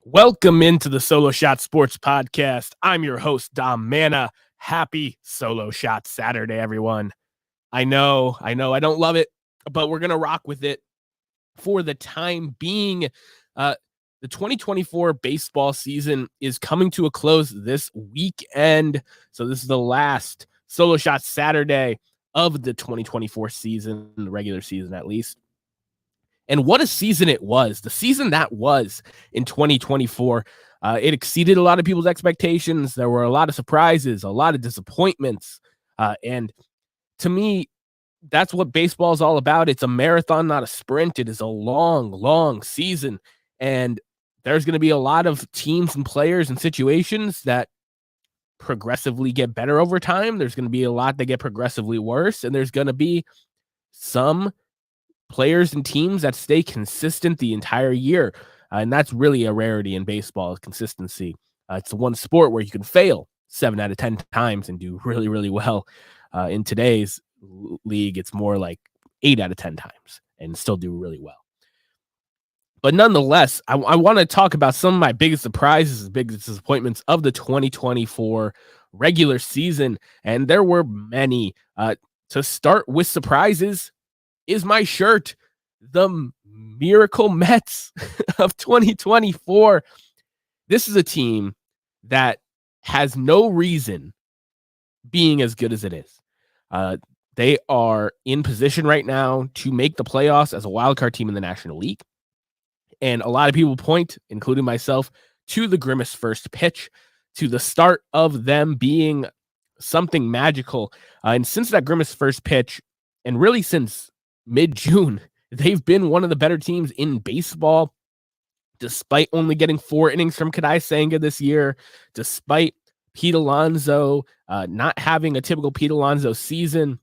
Welcome into the Solo Shot Sports Podcast. I'm your host, Dom Manna. Happy Solo Shot Saturday, everyone. I know, I don't love it, but we're going to rock with it for the time being. The 2024 baseball season is coming to a close this weekend. So this is the last Solo Shot Saturday of the 2024 season, the regular season at least. And what a season it was. The season that was in 2024. It exceeded a lot of people's expectations. There were a lot of surprises, a lot of disappointments. And to me, that's what baseball is all about. It's a marathon, not a sprint. It is a long, long season. And there's going to be a lot of teams and players and situations that progressively get better over time. There's going to be a lot that get progressively worse. And there's going to be some players and teams that stay consistent the entire year. And that's really a rarity in baseball, consistency. It's the one sport where you can fail 7 out of 10 times and do really, really well. In today's league, it's more like 8 out of 10 times and still do really well. But nonetheless, I want to talk about some of my biggest surprises, biggest disappointments of the 2024 regular season. And there were many. To start with surprises is my shirt, the Miracle Mets of 2024. This is a team that has no reason being as good as it is. They are in position right now to make the playoffs as a wildcard team in the National League. And a lot of people point, including myself, to the Grimace first pitch, to the start of them being something magical. And since that Grimace first pitch, and really since mid-June, they've been one of the better teams in baseball, despite only getting 4 innings from Kadai Senga this year, despite Pete Alonso not having a typical Pete Alonso season,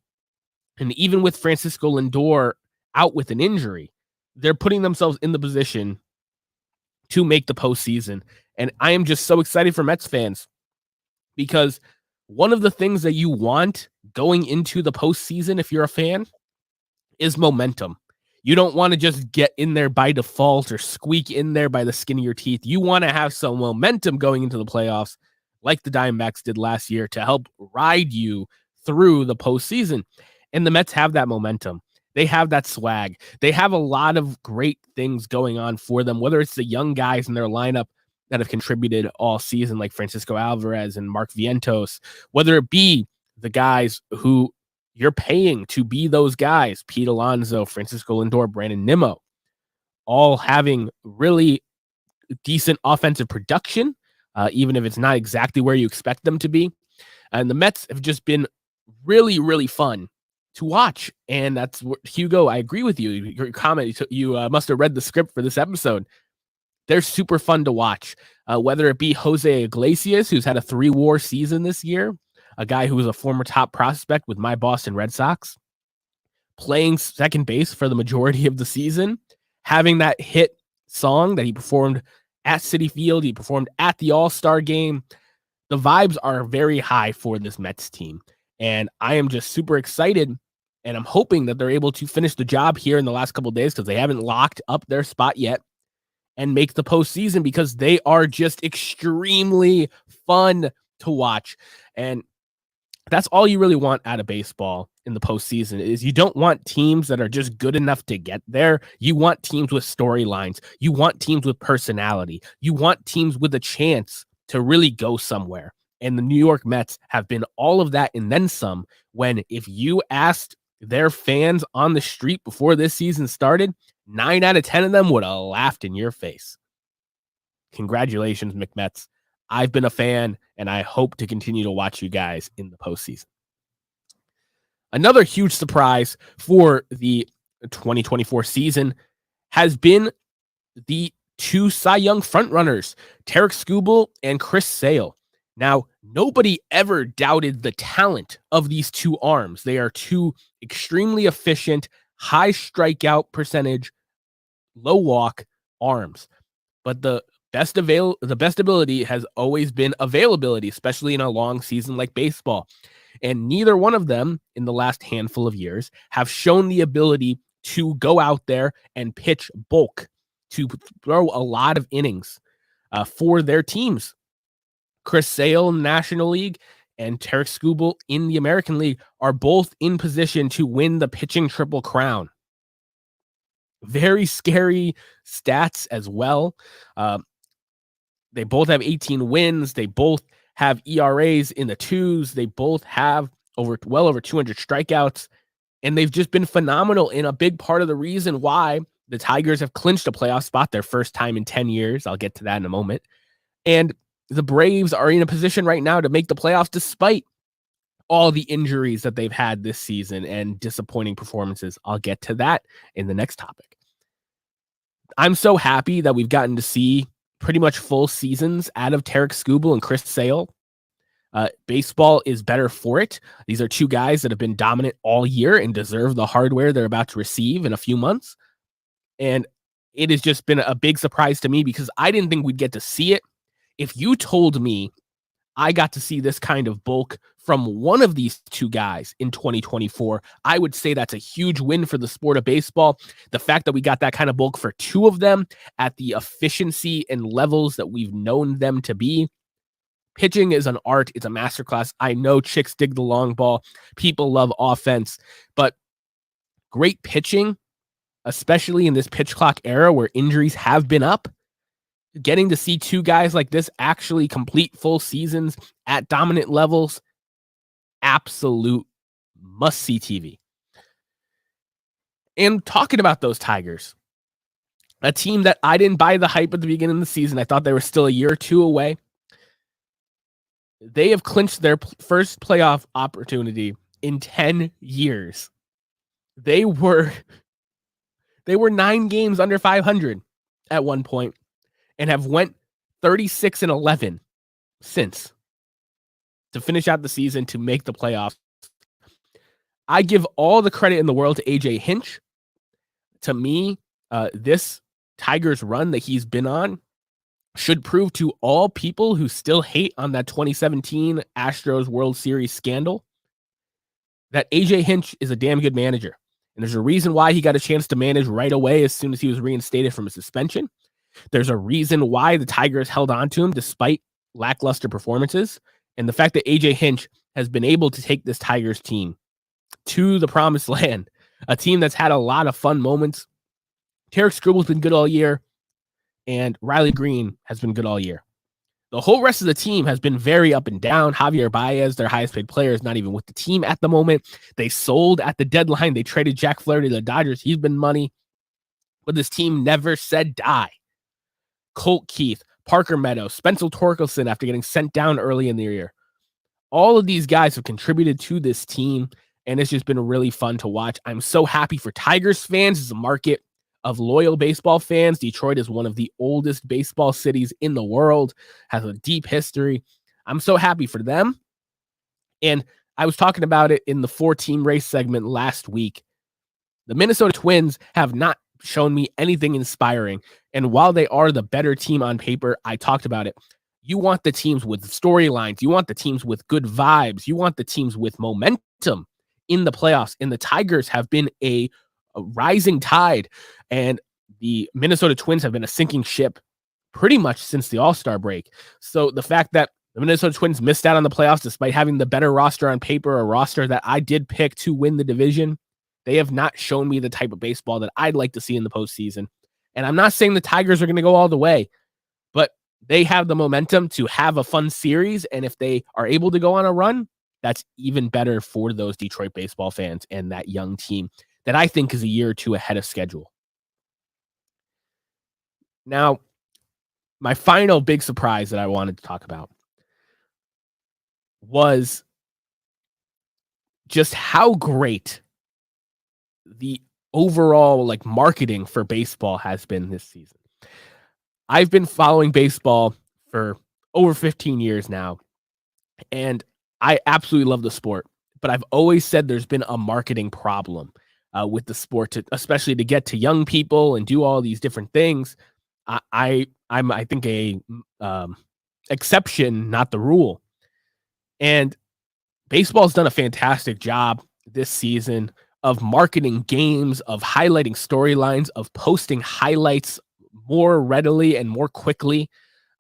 and even with Francisco Lindor out with an injury, they're putting themselves in the position to make the postseason. And I am just so excited for Mets fans because one of the things that you want going into the postseason, if you're a fan, is momentum. You don't want to just get in there by default or squeak in there by the skin of your teeth. You want to have some momentum going into the playoffs like the Diamondbacks did last year to help ride you through the postseason. And the Mets have that momentum. They have that swag. They have a lot of great things going on for them, whether it's the young guys in their lineup that have contributed all season, like Francisco Alvarez and Mark Vientos, whether it be the guys who you're paying to be those guys, Pete Alonso, Francisco Lindor, Brandon Nimmo, all having really decent offensive production, even if it's not exactly where you expect them to be. And the Mets have just been really, really fun to watch. And that's what, Hugo, I agree with you. Your comment, you must have read the script for this episode. They're super fun to watch, whether it be Jose Iglesias, who's had a 3-WAR season this year, a guy who was a former top prospect with my Boston Red Sox, playing second base for the majority of the season, having that hit song that he performed at Citi Field, he performed at the All-Star game. The vibes are very high for this Mets team, and I am just super excited, and I'm hoping that they're able to finish the job here in the last couple of days because they haven't locked up their spot yet and make the postseason because they are just extremely fun to watch. And that's all you really want out of baseball in the postseason is you don't want teams that are just good enough to get there. You want teams with storylines. You want teams with personality. You want teams with a chance to really go somewhere. And the New York Mets have been all of that and then some, when if you asked their fans on the street before this season started, 9 out of 10 of them would have laughed in your face. Congratulations, McMets. I've been a fan, and I hope to continue to watch you guys in the postseason. Another huge surprise for the 2024 season has been the 2 Cy Young frontrunners, Tarek Skubal and Chris Sale. Now, nobody ever doubted the talent of these 2 arms. They are 2 extremely efficient, high strikeout percentage, low walk arms. But the best ability has always been availability, especially in a long season like baseball. And neither one of them in the last handful of years have shown the ability to go out there and pitch bulk, to throw a lot of innings. for their teams. Chris Sale in the National League and Tarek Skubal in the American League are both in position to win the pitching triple crown. Very scary stats as well. They both have 18 wins. They both have ERAs in the twos. They both have well over 200 strikeouts. And they've just been phenomenal in a big part of the reason why the Tigers have clinched a playoff spot their first time in 10 years. I'll get to that in a moment. And the Braves are in a position right now to make the playoffs despite all the injuries that they've had this season and disappointing performances. I'll get to that in the next topic. I'm so happy that we've gotten to see pretty much full seasons out of Tarek Skubal and Chris Sale. Baseball is better for it. These are two guys that have been dominant all year and deserve the hardware they're about to receive in a few months. And it has just been a big surprise to me because I didn't think we'd get to see it. If you told me I got to see this kind of bulk from one of these two guys in 2024, I would say that's a huge win for the sport of baseball. The fact that we got that kind of bulk for two of them at the efficiency and levels that we've known them to be. Pitching is an art. It's a masterclass. I know chicks dig the long ball. People love offense, but great pitching, especially in this pitch clock era where injuries have been up, getting to see two guys like this actually complete full seasons at dominant levels, absolute must-see TV. And talking about those Tigers, a team that I didn't buy the hype at the beginning of the season. I thought they were still a year or two away. They have clinched their first playoff opportunity in 10 years. They were 9 games under 500 at one point and have went 36-11 since to finish out the season to make the playoffs. I give all the credit in the world to AJ Hinch. To me, this Tigers run that he's been on should prove to all people who still hate on that 2017 Astros World Series scandal that AJ Hinch is a damn good manager. And there's a reason why he got a chance to manage right away as soon as he was reinstated from a suspension. There's a reason why the Tigers held on to him despite lackluster performances. And the fact that AJ Hinch has been able to take this Tigers team to the promised land, a team that's had a lot of fun moments. Tarek Skubal's been good all year, and Riley Green has been good all year. The whole rest of the team has been very up and down. Javier Baez, their highest paid player, is not even with the team at the moment. They sold at the deadline. They traded Jack Flaherty to the Dodgers. He's been money. But this team never said die. Colt Keith, Parker Meadows, Spencer Torkelson after getting sent down early in the year. All of these guys have contributed to this team, and it's just been really fun to watch. I'm so happy for Tigers fans. It's a market of loyal baseball fans. Detroit is one of the oldest baseball cities in the world, has a deep history. I'm so happy for them. And I was talking about it in the 4-team race segment last week. The Minnesota Twins have not shown me anything inspiring. And while they are the better team on paper, I talked about it. You want the teams with storylines. You want the teams with good vibes. You want the teams with momentum in the playoffs. And the Tigers have been a rising tide, and the Minnesota Twins have been a sinking ship pretty much since the All-Star break. So the fact that the Minnesota Twins missed out on the playoffs despite having the better roster on paper, a roster that I did pick to win the division, they have not shown me the type of baseball that I'd like to see in the postseason. And I'm not saying the Tigers are going to go all the way, but they have the momentum to have a fun series. And if they are able to go on a run, that's even better for those Detroit baseball fans and that young team that I think is a year or two ahead of schedule. Now, my final big surprise that I wanted to talk about was just how great the overall marketing for baseball has been this season. I've been following baseball for over 15 years now, and I absolutely love the sport, but I've always said there's been a marketing problem with the sport, especially to get to young people and do all these different things. I'm I think a exception, not the rule. And baseball's done a fantastic job this season of marketing games, of highlighting storylines, of posting highlights more readily and more quickly.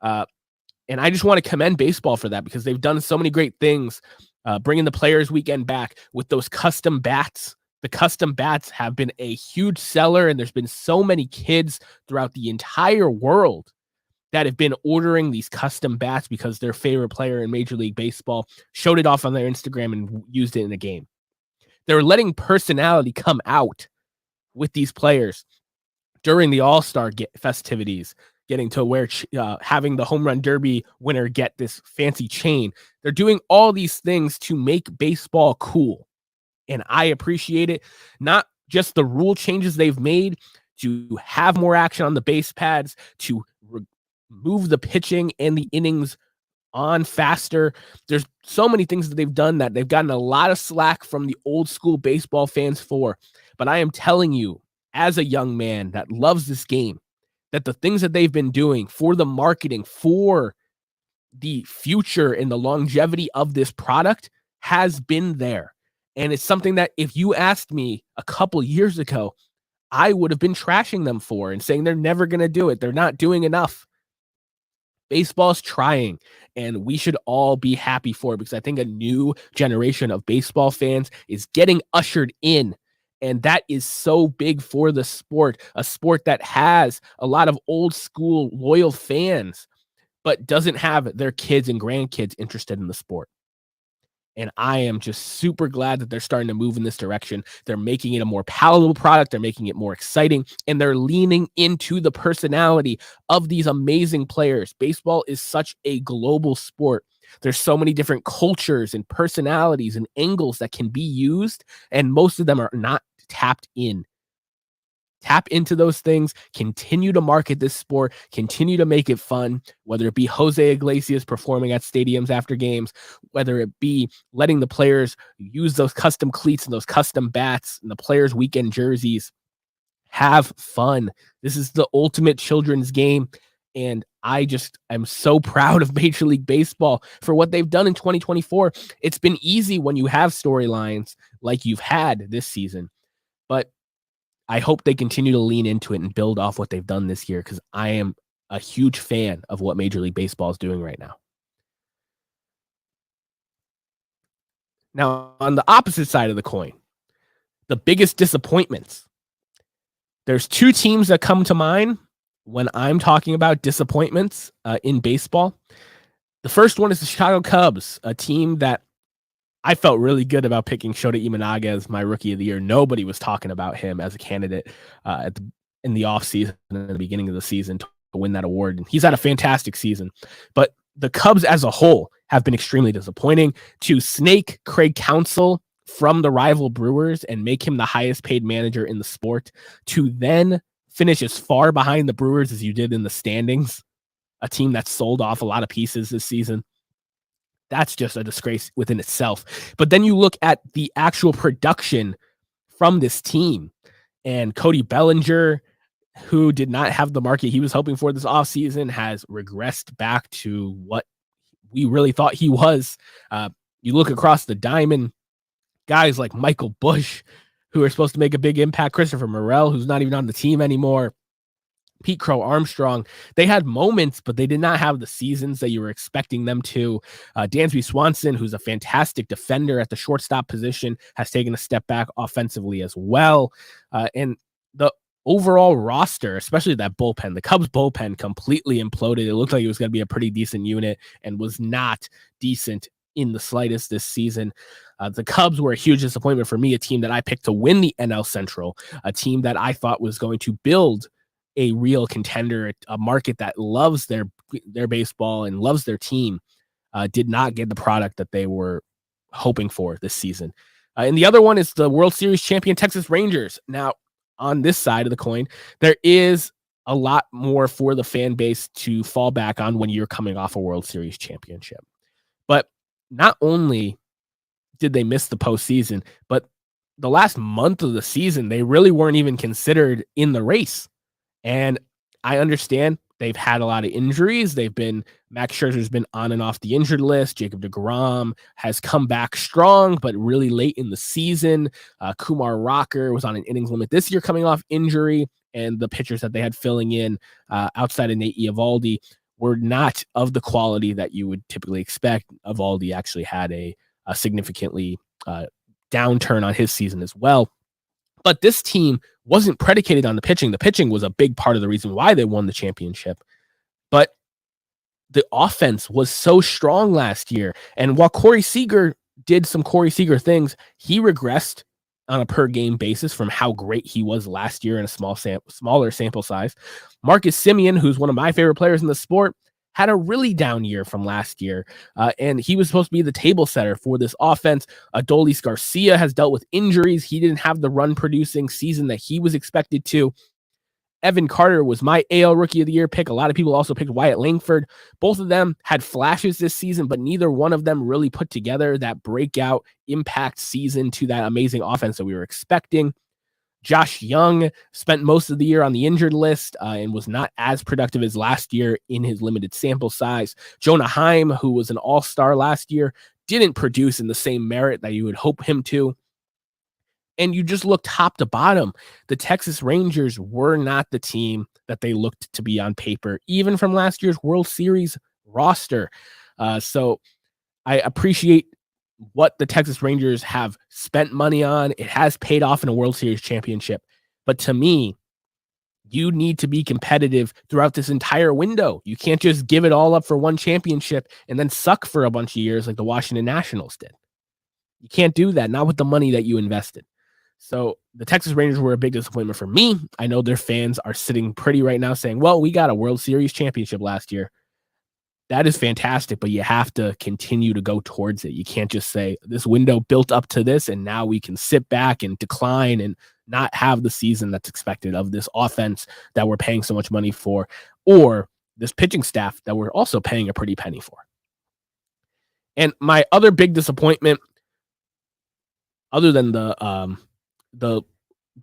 And I just want to commend baseball for that, because they've done so many great things, bringing the Players Weekend back with those custom bats. The custom bats have been a huge seller, and there's been so many kids throughout the entire world that have been ordering these custom bats because their favorite player in Major League Baseball showed it off on their Instagram and used it in a game. They're letting personality come out with these players during the All-Star festivities, getting to wear, having the home run derby winner get this fancy chain. They're doing all these things to make baseball cool. And I appreciate it. Not just the rule changes they've made to have more action on the base pads, to move the pitching and the innings on faster. There's so many things that they've done that they've gotten a lot of slack from the old school baseball fans for. But I am telling you, as a young man that loves this game, that the things that they've been doing for the marketing, for the future and the longevity of this product has been there. And it's something that if you asked me a couple years ago, I would have been trashing them for and saying they're never going to do it. They're not doing enough. Baseball's trying, and we should all be happy for it, because I think a new generation of baseball fans is getting ushered in. And that is so big for the sport, a sport that has a lot of old school loyal fans, but doesn't have their kids and grandkids interested in the sport. And I am just super glad that they're starting to move in this direction. They're making it a more palatable product. They're making it more exciting, and they're leaning into the personality of these amazing players. Baseball is such a global sport. There's so many different cultures and personalities and angles that can be used, and most of them are not tapped in. Tap into those things, continue to market this sport, continue to make it fun, whether it be Jose Iglesias performing at stadiums after games, whether it be letting the players use those custom cleats and those custom bats and the players' weekend jerseys. Have fun. This is the ultimate children's game. And I'm so proud of Major League Baseball for what they've done in 2024. It's been easy when you have storylines like you've had this season, but I hope they continue to lean into it and build off what they've done this year, because I am a huge fan of what Major League Baseball is doing right now. Now, on the opposite side of the coin, the biggest disappointments. There's two teams that come to mind when I'm talking about disappointments in baseball. The first one is the Chicago Cubs, a team that I felt really good about picking Shota Imanaga as my rookie of the year. Nobody was talking about him as a candidate in the offseason and the beginning of the season to win that award. And he's had a fantastic season. But the Cubs as a whole have been extremely disappointing. To snake Craig Counsell from the rival Brewers and make him the highest paid manager in the sport, to then finish as far behind the Brewers as you did in the standings, a team that sold off a lot of pieces this season. That's just a disgrace within itself. But then you look at the actual production from this team, and Cody Bellinger, who did not have the market he was hoping for this offseason, has regressed back to what we really thought he was. You look across the diamond, guys like Michael Busch, who are supposed to make a big impact, Christopher Morel, who's not even on the team anymore, Pete Crow Armstrong, they had moments, but they did not have the seasons that you were expecting them to. Dansby Swanson, who's a fantastic defender at the shortstop position, has taken a step back offensively as well. And the overall roster, especially that bullpen, the Cubs bullpen completely imploded. It looked like it was going to be a pretty decent unit and was not decent in the slightest this season. The Cubs were a huge disappointment for me, a team that I picked to win the NL Central, a team that I thought was going to build a real contender, a market that loves their baseball and loves their team, did not get the product that they were hoping for this season. And the other one is the World Series champion Texas Rangers. Now, on this side of the coin, there is a lot more for the fan base to fall back on when you're coming off a World Series championship. But not only did they miss the postseason, but the last month of the season, they really weren't even considered in the race. And I understand they've had a lot of injuries. Max Scherzer's been on and off the injured list. Jacob deGrom has come back strong, but really late in the season. Kumar Rocker was on an innings limit this year coming off injury. And the pitchers that they had filling in outside of Nate Eovaldi were not of the quality that you would typically expect. Evaldi actually had a significantly downturn on his season as well. But this team wasn't predicated on the pitching. The pitching was a big part of the reason why they won the championship. But the offense was so strong last year. And while Corey Seager did some Corey Seager things, he regressed on a per game basis from how great he was last year in a smaller sample size. Marcus Semien, who's one of my favorite players in the sport, had a really down year from last year. And he was supposed to be the table setter for this offense. Adolis Garcia has dealt with injuries. He didn't have the run producing season that he was expected to. Evan Carter was my AL Rookie of the Year pick. A lot of people also picked Wyatt Langford. Both of them had flashes this season, but neither one of them really put together that breakout impact season to that amazing offense that we were expecting. Josh Young spent most of the year on the injured list and was not as productive as last year in his limited sample size. Jonah Heim, who was an all-star last year, didn't produce in the same merit that you would hope him to. And you just look top to bottom. The Texas Rangers were not the team that they looked to be on paper, even from last year's World Series roster. So I appreciate what the Texas Rangers have spent money on. It has paid off in a World Series championship. But to me, you need to be competitive throughout this entire window. You can't just give it all up for one championship and then suck for a bunch of years like the Washington Nationals did. You can't do that, not with the money that you invested. So the Texas Rangers were a big disappointment for me. I know their fans are sitting pretty right now saying, well, we got a World Series championship last year. That is fantastic, but you have to continue to go towards it. You can't just say this window built up to this, and now we can sit back and decline and not have the season that's expected of this offense that we're paying so much money for, or this pitching staff that we're also paying a pretty penny for. And my other big disappointment, other than the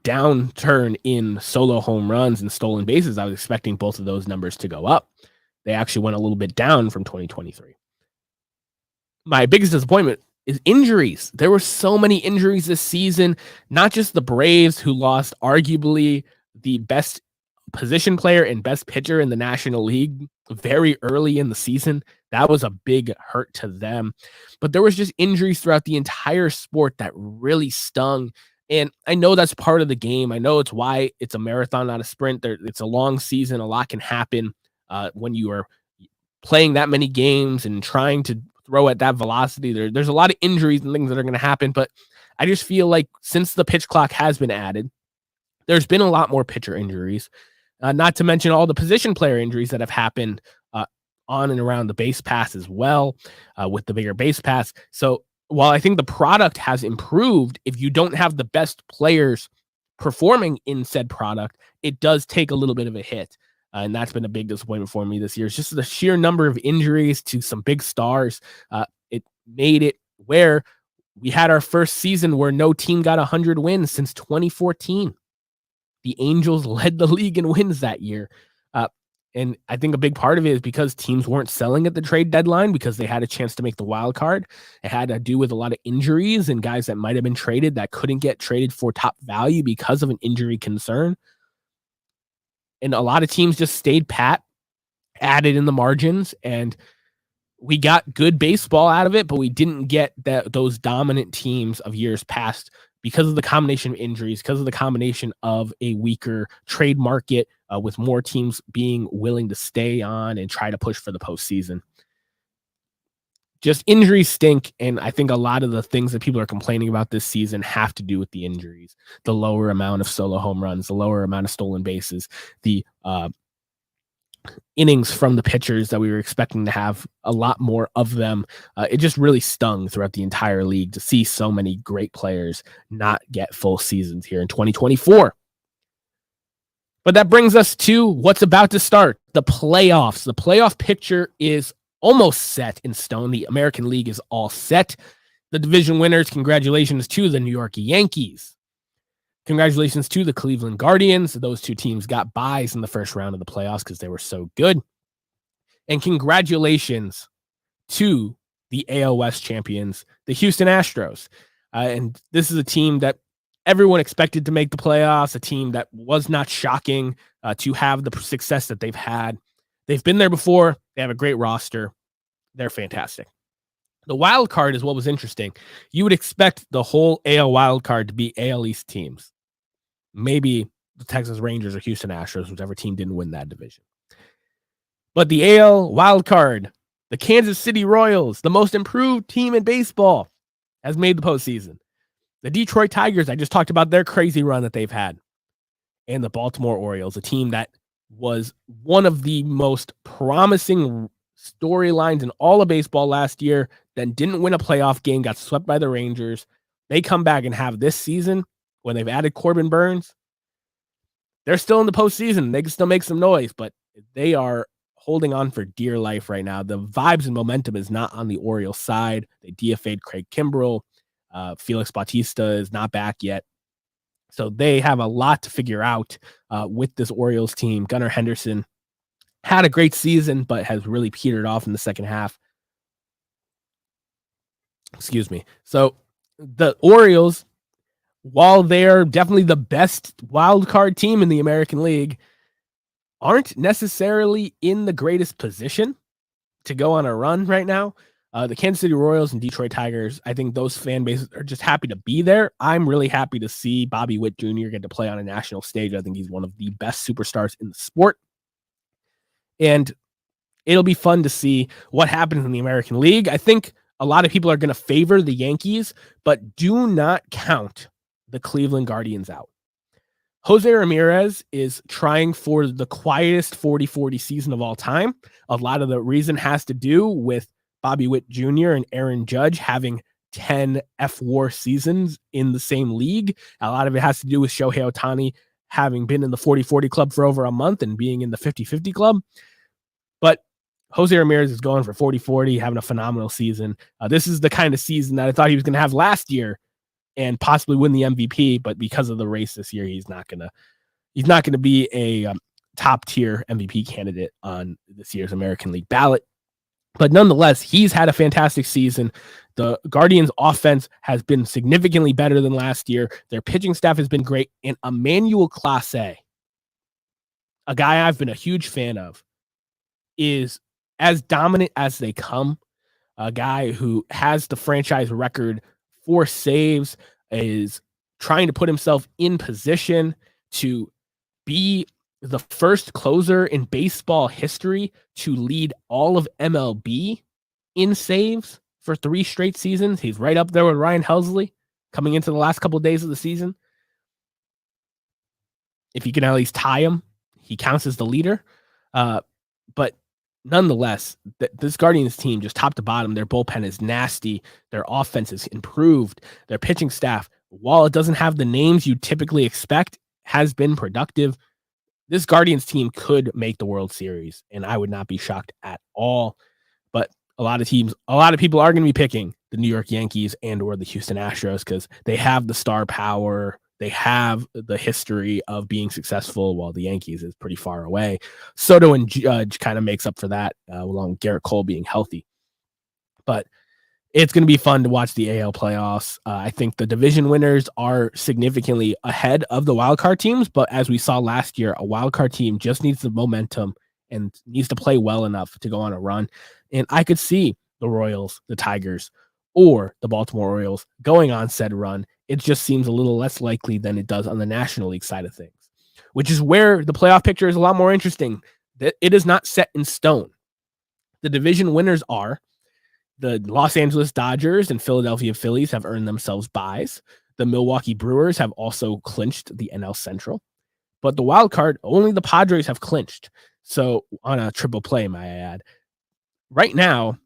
downturn in solo home runs and stolen bases, I was expecting both of those numbers to go up. They actually went a little bit down from 2023. My biggest disappointment is injuries. There were so many injuries this season, not just the Braves, who lost arguably the best position player and best pitcher in the National League very early in the season. That was a big hurt to them. But there was just injuries throughout the entire sport that really stung. And I know that's part of the game. I know it's why it's a marathon, not a sprint. It's a long season. A lot can happen when you are playing that many games and trying to throw at that velocity. There's a lot of injuries and things that are going to happen. But I just feel like since the pitch clock has been added, there's been a lot more pitcher injuries, not to mention all the position player injuries that have happened on and around the base pass as well with the bigger base pass. So while I think the product has improved, if you don't have the best players performing in said product, it does take a little bit of a hit. And that's been a big disappointment for me this year. It's just the sheer number of injuries to some big stars. It made it where we had our first season where no team got 100 wins since 2014. The Angels led the league in wins that year. And I think a big part of it is because teams weren't selling at the trade deadline because they had a chance to make the wild card. It had to do with a lot of injuries and guys that might have been traded that couldn't get traded for top value because of an injury concern. And a lot of teams just stayed pat, added in the margins, and we got good baseball out of it, but we didn't get those dominant teams of years past because of the combination of injuries, because of the combination of a weaker trade market with more teams being willing to stay on and try to push for the postseason. Just injuries stink, and I think a lot of the things that people are complaining about this season have to do with the injuries. The lower amount of solo home runs, the lower amount of stolen bases, the innings from the pitchers that we were expecting to have a lot more of them. It just really stung throughout the entire league to see so many great players not get full seasons here in 2024. But that brings us to what's about to start, the playoffs. The playoff picture is almost set in stone. The American League is all set. The division winners, congratulations to the New York Yankees. Congratulations to the Cleveland Guardians. Those two teams got byes in the first round of the playoffs because they were so good. And congratulations to the AL West champions, the Houston Astros. And this is a team that everyone expected to make the playoffs, a team that was not shocking to have the success that they've had. They've been there before. They have a great roster. They're fantastic. The wild card is what was interesting. You would expect the whole AL wild card to be AL East teams. Maybe the Texas Rangers or Houston Astros, whichever team didn't win that division. But the AL wild card, the Kansas City Royals, the most improved team in baseball, has made the postseason. The Detroit Tigers, I just talked about their crazy run that they've had. And the Baltimore Orioles, a team that was one of the most promising storylines in all of baseball last year, then didn't win a playoff game, got swept by the Rangers. They come back and have this season, when they've added Corbin Burns, they're still in the postseason. They can still make some noise, but they are holding on for dear life right now. The vibes and momentum is not on the Orioles side. They DFA'd Craig Kimbrell. Felix Bautista is not back yet. So they have a lot to figure out with this Orioles team. Gunnar Henderson had a great season, but has really petered off in the second half. Excuse me. So the Orioles, while they're definitely the best wild card team in the American League, aren't necessarily in the greatest position to go on a run right now. The Kansas City Royals and Detroit Tigers, I think those fan bases are just happy to be there. I'm really happy to see Bobby Witt Jr. get to play on a national stage. I think he's one of the best superstars in the sport. And it'll be fun to see what happens in the American League. I think a lot of people are going to favor the Yankees, but do not count the Cleveland Guardians out. Jose Ramirez is trying for the quietest 40-40 season of all time. A lot of the reason has to do with Bobby Witt Jr. and Aaron Judge having 10 F-WAR seasons in the same league. A lot of it has to do with Shohei Ohtani having been in the 40-40 club for over a month and being in the 50-50 club. But Jose Ramirez is going for 40-40, having a phenomenal season. This is the kind of season that I thought he was going to have last year and possibly win the MVP, but because of the race this year, he's not going to be a top tier MVP candidate on this year's American League ballot. But nonetheless, he's had a fantastic season. The Guardians' offense has been significantly better than last year. Their pitching staff has been great. And Emmanuel Clase, a guy I've been a huge fan of, is as dominant as they come. A guy who has the franchise record for saves, is trying to put himself in position to be the first closer in baseball history to lead all of MLB in saves for 3 straight seasons. He's right up there with Ryan Helsley coming into the last couple of days of the season. If you can at least tie him, he counts as the leader. But nonetheless, this Guardians team, just top to bottom, their bullpen is nasty. Their offense is improved. Their pitching staff, while it doesn't have the names you typically expect, has been productive. This Guardians team could make the World Series, and I would not be shocked at all. But a lot of people are going to be picking the New York Yankees and or the Houston Astros because they have the star power. They have the history of being successful, while the Yankees is pretty far away. Soto and Judge kind of makes up for that, along with Garrett Cole being healthy. But it's going to be fun to watch the AL playoffs. I think the division winners are significantly ahead of the wildcard teams, but as we saw last year, a wildcard team just needs the momentum and needs to play well enough to go on a run. And I could see the Royals, the Tigers, or the Baltimore Orioles going on said run. It just seems a little less likely than it does on the National League side of things, which is where the playoff picture is a lot more interesting. It is not set in stone. The division winners are the Los Angeles Dodgers and Philadelphia Phillies have earned themselves byes. The Milwaukee Brewers have also clinched the NL Central. But the wild card, only the Padres have clinched. So on a triple play, may I add. Right now,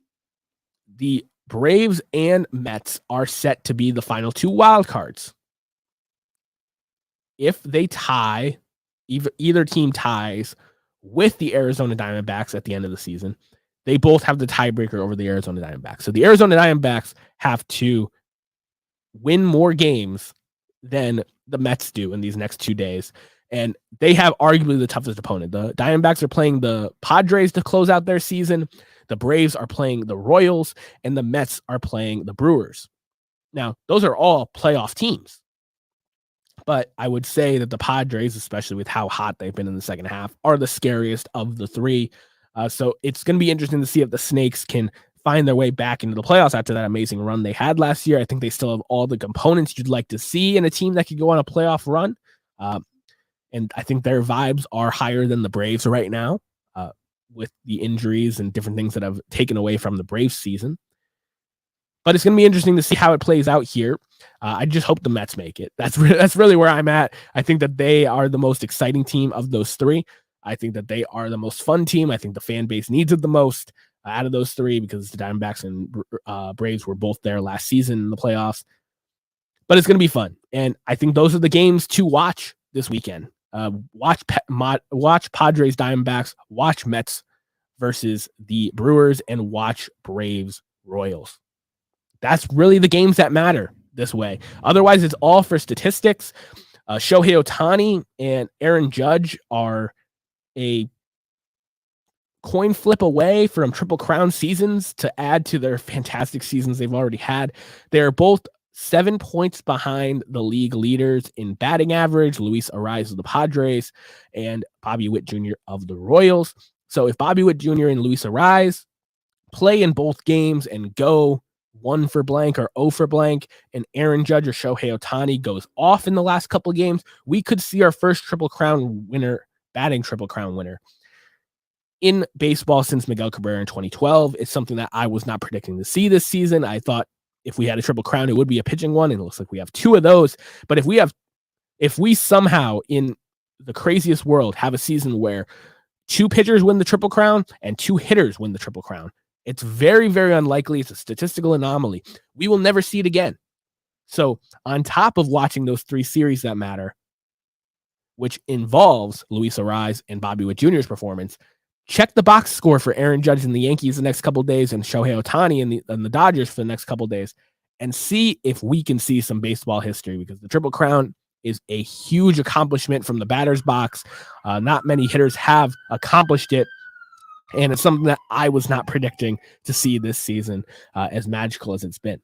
the Braves and Mets are set to be the final 2 wild cards. If they tie, either team ties with the Arizona Diamondbacks at the end of the season, they both have the tiebreaker over the Arizona Diamondbacks. So the Arizona Diamondbacks have to win more games than the Mets do in these next 2 days. And they have arguably the toughest opponent. The Diamondbacks are playing the Padres to close out their season. The Braves are playing the Royals, and the Mets are playing the Brewers. Now, those are all playoff teams. But I would say that the Padres, especially with how hot they've been in the second half, are the scariest of the 3. So it's going to be interesting to see if the Snakes can find their way back into the playoffs after that amazing run they had last year. I think they still have all the components you'd like to see in a team that could go on a playoff run. And I think their vibes are higher than the Braves right now, with the injuries and different things that have taken away from the Braves season. But it's going to be interesting to see how it plays out here. I just hope the Mets make it. That's really where I'm at. I think that they are the most exciting team of those three. I think that they are the most fun team. I think the fan base needs it the most out of those three because the Diamondbacks and Braves were both there last season in the playoffs. But it's going to be fun. And I think those are the games to watch this weekend. Watch Padres Diamondbacks, watch Mets versus the Brewers, and watch Braves Royals. That's really the games that matter this way. Otherwise, it's all for statistics. Shohei Ohtani and Aaron Judge are a coin flip away from Triple Crown seasons to add to their fantastic seasons they've already had. They're both 7 points behind the league leaders in batting average, Luis Arraez of the Padres and Bobby Witt Jr. of the Royals. So if Bobby Witt Jr. and Luis Arraez play in both games and go 1 for blank or 0 for blank, and Aaron Judge or Shohei Ohtani goes off in the last couple of games, we could see our first Triple Crown winner, batting Triple Crown winner in baseball since Miguel Cabrera in 2012. It's something that I was not predicting to see this season. I thought if we had a Triple Crown, it would be a pitching one, and it looks like we have 2 of those. But if we somehow in the craziest world have a season where 2 pitchers win the Triple Crown and 2 hitters win the Triple Crown, it's very, very unlikely. It's a statistical anomaly. We will never see it again. So on top of watching those 3 series that matter, which involves Luis Arraez and Bobby Witt Jr.'s performance, check the box score for Aaron Judge and the Yankees the next couple of days and Shohei Ohtani and the Dodgers for the next couple of days, and see if we can see some baseball history, because the Triple Crown is a huge accomplishment from the batter's box. Not many hitters have accomplished it. And it's something that I was not predicting to see this season, as magical as it's been.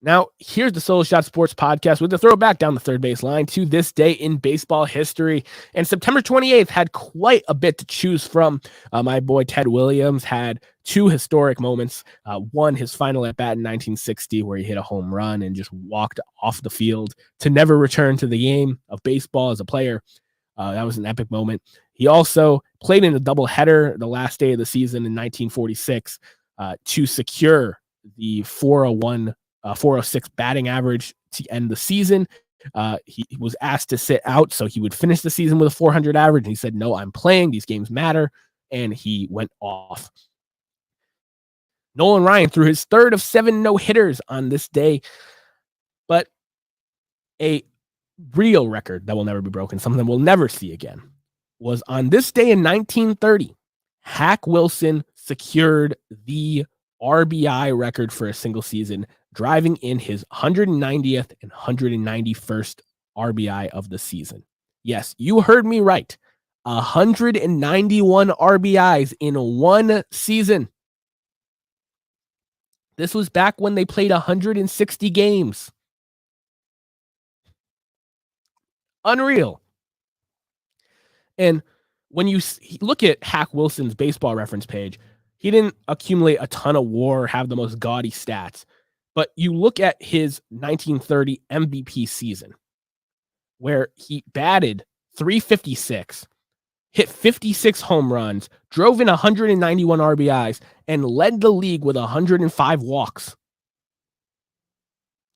Now, here's the Solo Shot Sports Podcast with the throwback down the third base line to this day in baseball history. And September 28th had quite a bit to choose from. My boy Ted Williams had 2 historic moments. One, his final at bat in 1960, where he hit a home run and just walked off the field to never return to the game of baseball as a player. That was an epic moment. He also played in a doubleheader the last day of the season in 1946 to secure the 406 batting average to end the season. He was asked to sit out so he would finish the season with a 400 average. And he said, "No, I'm playing. These games matter." And he went off. Nolan Ryan threw his 3rd of 7 no-hitters on this day. But a real record that will never be broken, something we'll never see again, was on this day in 1930. Hack Wilson secured the RBI record for a single season, driving in his 190th and 191st RBI of the season. Yes, you heard me right. 191 RBIs in one season. This was back when they played 160 games. Unreal. And when you look at Hack Wilson's baseball reference page, he didn't accumulate a ton of WAR or have the most gaudy stats. But you look at his 1930 MVP season, where he batted .356, hit 56 home runs, drove in 191 RBIs, and led the league with 105 walks.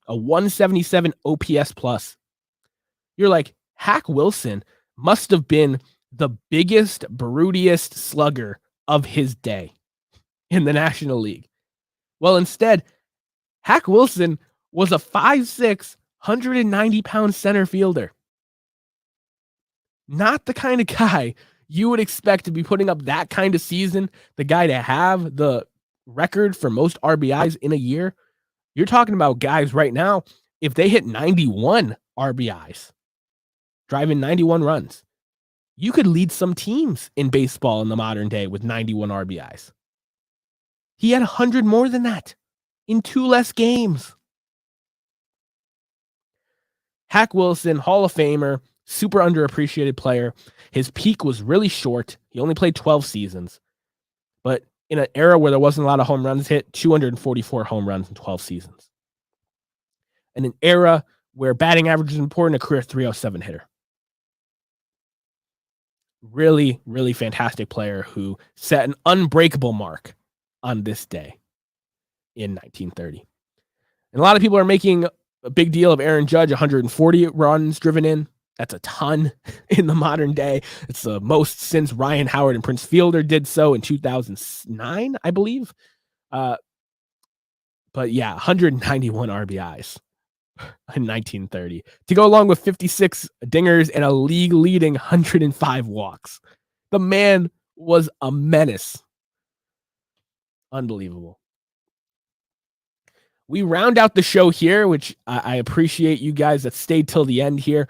A 177 OPS plus. You're like, Hack Wilson must have been the biggest, broodiest slugger of his day in the National League. Well, instead, Hack Wilson was a 5'6", 190-pound center fielder. Not the kind of guy you would expect to be putting up that kind of season, the guy to have the record for most RBIs in a year. You're talking about guys right now, if they hit 91 RBIs, driving 91 runs, you could lead some teams in baseball in the modern day with 91 RBIs. He had 100 more than that in 2 less games. Hack Wilson, Hall of Famer, super underappreciated player. His peak was really short. He only played 12 seasons, but in an era where there wasn't a lot of home runs hit, 244 home runs in 12 seasons. In an era where batting average is important, a career 307 hitter. Really, really fantastic player who set an unbreakable mark on this day in 1930. And a lot of people are making a big deal of Aaron Judge, 140 runs driven in. That's a ton in the modern day. It's the most since Ryan Howard and Prince Fielder did so in 2009, I believe. But yeah, 191 RBIs in 1930 to go along with 56 dingers and a league-leading 105 walks. The man was a menace. Unbelievable. We round out the show here, which I appreciate you guys that stayed till the end here,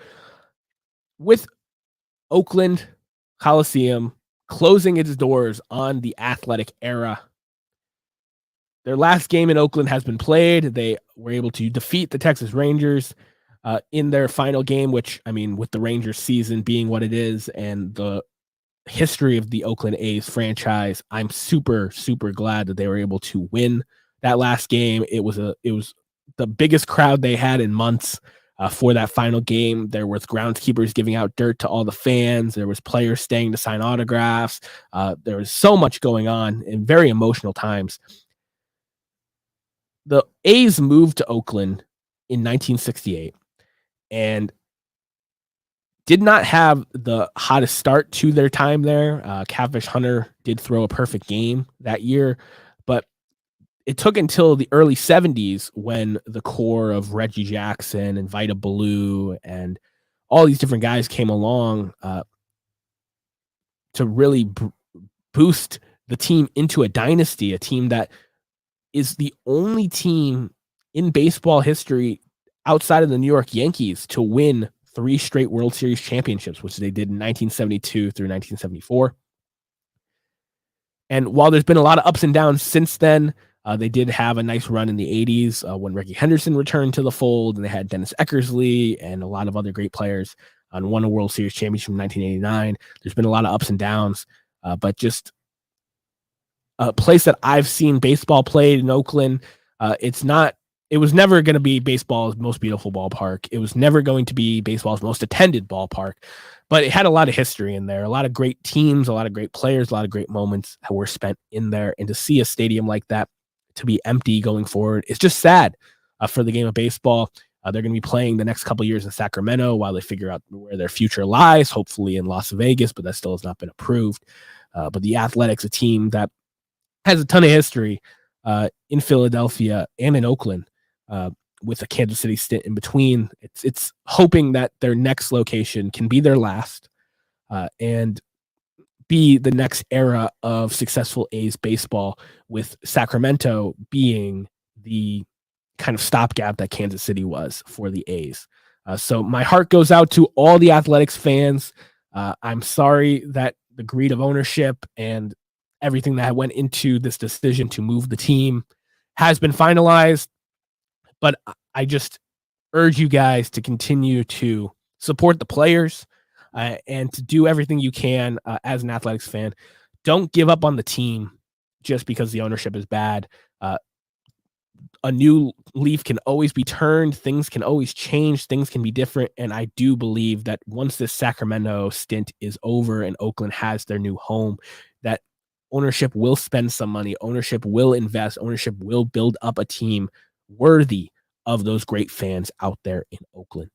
with Oakland Coliseum closing its doors on the Athletic era. Their last game in Oakland has been played. They were able to defeat the Texas Rangers in their final game, which, I mean, with the Rangers season being what it is and the history of the Oakland A's franchise, I'm super, super glad that they were able to win that last game. It was the biggest crowd they had in months for that final game. There was groundskeepers giving out dirt to all the fans. There was players staying to sign autographs. There was so much going on in very emotional times. The A's moved to Oakland in 1968 and did not have the hottest start to their time there. Catfish Hunter did throw a perfect game that year, but it took until the early 70s when the core of Reggie Jackson and Vida Blue and all these different guys came along to really boost the team into a dynasty, a team that is the only team in baseball history outside of the New York Yankees to win 3 straight World Series championships, which they did in 1972 through 1974. And while there's been a lot of ups and downs since then, they did have a nice run in the 80s when Rickey Henderson returned to the fold, and they had Dennis Eckersley and a lot of other great players and won a World Series championship in 1989. There's been a lot of ups and downs, but just a place that I've seen baseball played in Oakland. It was never going to be baseball's most beautiful ballpark. It was never going to be baseball's most attended ballpark, but it had a lot of history in there, a lot of great teams, a lot of great players, a lot of great moments that were spent in there. And to see a stadium like that to be empty going forward, it's just sad for the game of baseball. They're going to be playing the next couple of years in Sacramento while they figure out where their future lies, hopefully in Las Vegas, but that still has not been approved. But the Athletics, a team that has a ton of history in Philadelphia and in Oakland, with a Kansas City stint in between. It's hoping that their next location can be their last and be the next era of successful A's baseball, with Sacramento being the kind of stopgap that Kansas City was for the A's. So my heart goes out to all the Athletics fans. I'm sorry that the greed of ownership and everything that went into this decision to move the team has been finalized. But I just urge you guys to continue to support the players and to do everything you can as an Athletics fan. Don't give up on the team just because the ownership is bad. A new leaf can always be turned. Things can always change. Things can be different. And I do believe that once this Sacramento stint is over and Oakland has their new home, that ownership will spend some money. Ownership will invest. Ownership will build up a team worthy of those great fans out there in Oakland.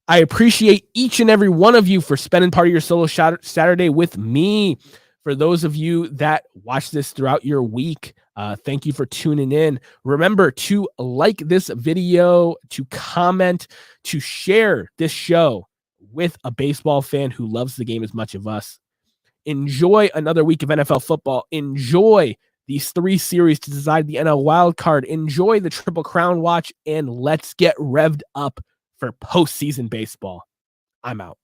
I appreciate each and every one of you for spending part of your solo Saturday with me. For those of you that watch this throughout your week, thank you for tuning in. Remember to like this video, to comment, to share this show with a baseball fan who loves the game as much as us. Enjoy another week of NFL football. Enjoy these 3 series to decide the NL wild card. Enjoy the Triple Crown watch, and let's get revved up for postseason baseball. I'm out.